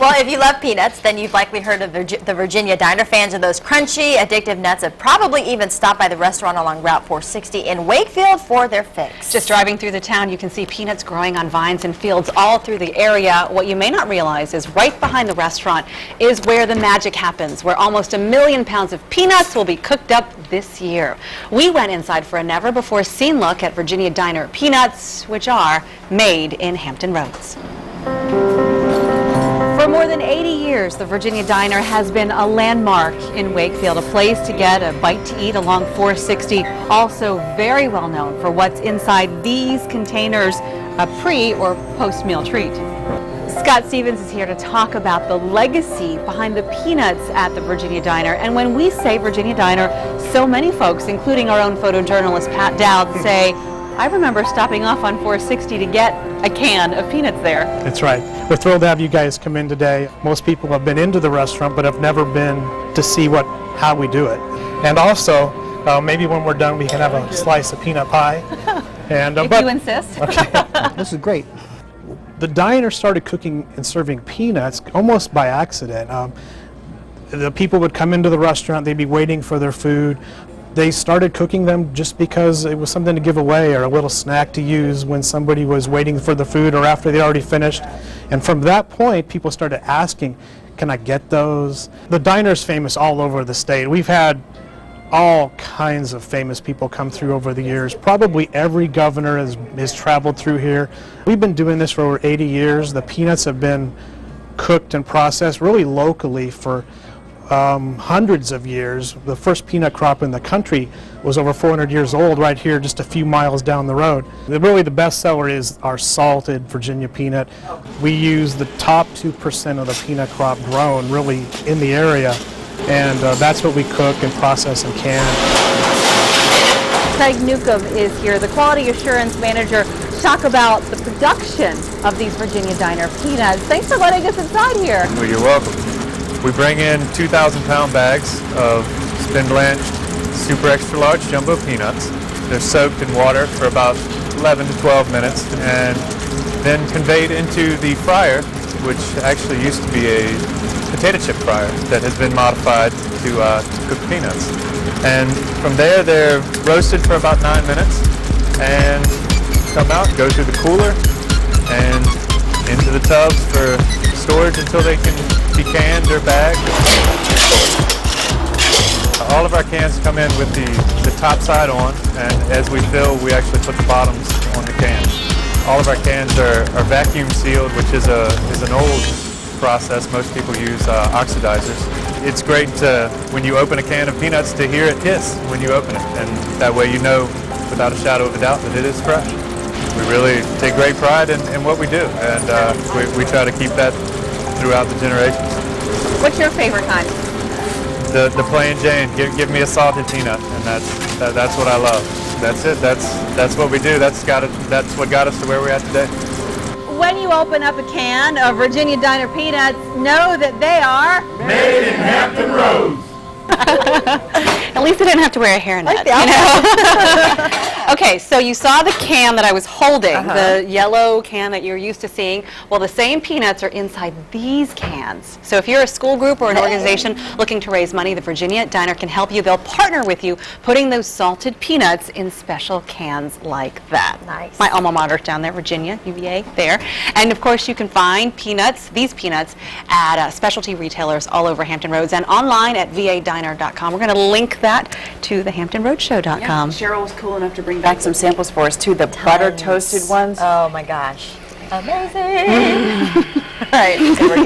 Well, if you love peanuts, then you've likely heard of the Virginia Diner. Fans of those crunchy, addictive nuts have probably even stopped by the restaurant along Route 460 in Wakefield for their fix. Just driving through the town, you can see peanuts growing on vines and fields all through the area. What you may not realize is right behind the restaurant is where the magic happens, where almost 1 million pounds of peanuts will be cooked up this year. We went inside for a never-before-seen look at Virginia Diner peanuts, which are made in Hampton Roads. For more than 80 years, the Virginia Diner has been a landmark in Wakefield, a place to get a bite to eat along 460, also very well known for what's inside these containers, a pre- or post-meal treat. Scott Stevens is here to talk about the legacy behind the peanuts at the Virginia Diner. And when we say Virginia Diner, so many folks, including our own photojournalist Pat Dowd, say, I remember stopping off on 460 to get a can of peanuts there. That's right. We're thrilled to have you guys come in today. Most people have been into the restaurant but have never been to see how we do it. And also, maybe when we're done we can have a slice of peanut pie. And, if you insist. Okay. This is great. The diner started cooking and serving peanuts almost by accident. The people would come into the restaurant, they'd be waiting for their food. They started cooking them just because it was something to give away or a little snack to use when somebody was waiting for the food or after they already finished. And from that point, people started asking, can I get those? The diner's famous all over the state. We've had all kinds of famous people come through over the years. Probably every governor has traveled through here. We've been doing this for over 80 years. The peanuts have been cooked and processed really locally for hundreds of years. The first peanut crop in the country was over 400 years old right here just a few miles down the road. Really the best seller is our salted Virginia peanut. We use the top 2% of the peanut crop grown really in the area, and that's what we cook and process and can. Craig Newcomb is here, the quality assurance manager, to talk about the production of these Virginia Diner peanuts. Thanks for letting us inside here. Well, you're welcome. We bring in 2,000-pound bags of spin-blanched super extra large jumbo peanuts. They're soaked in water for about 11 to 12 minutes and then conveyed into the fryer, which actually used to be a potato chip fryer that has been modified to cook peanuts. And from there they're roasted for about 9 minutes and come out, go through the cooler and into the tubs for storage until they can be canned or bagged. All of our cans come in with the top side on, and as we fill, we actually put the bottoms on the cans. All of our cans are vacuum sealed, which is an old process. Most people use oxidizers. It's great when you open a can of peanuts to hear it hiss when you open it, and that way you know without a shadow of a doubt that it is fresh. We really take great pride in what we do, and we try to keep that throughout the generations. What's your favorite kind? The plain Jane. Give me a salted peanut, and that's what I love. That's it. That's what we do. That's what got us to where we're at today. When you open up a can of Virginia Diner peanuts, know that they are made in Hampton Roads. At least I didn't have to wear a hairnet. Okay, so you saw the can that I was holding, the yellow can that you're used to seeing. Well, the same peanuts are inside these cans. So if you're a school group or an organization looking to raise money, the Virginia Diner can help you. They'll partner with you, putting those salted peanuts in special cans like that. Nice. My alma mater down there, Virginia, UVA, there. And of course, you can find peanuts, these peanuts, at specialty retailers all over Hampton Roads and online at vadiner.com. We're going to link that to the hamptonroadshow.com. Yeah, Cheryl was cool enough to bring back some samples for us too, the butter toasted ones. Oh my gosh. Amazing. All right, so we're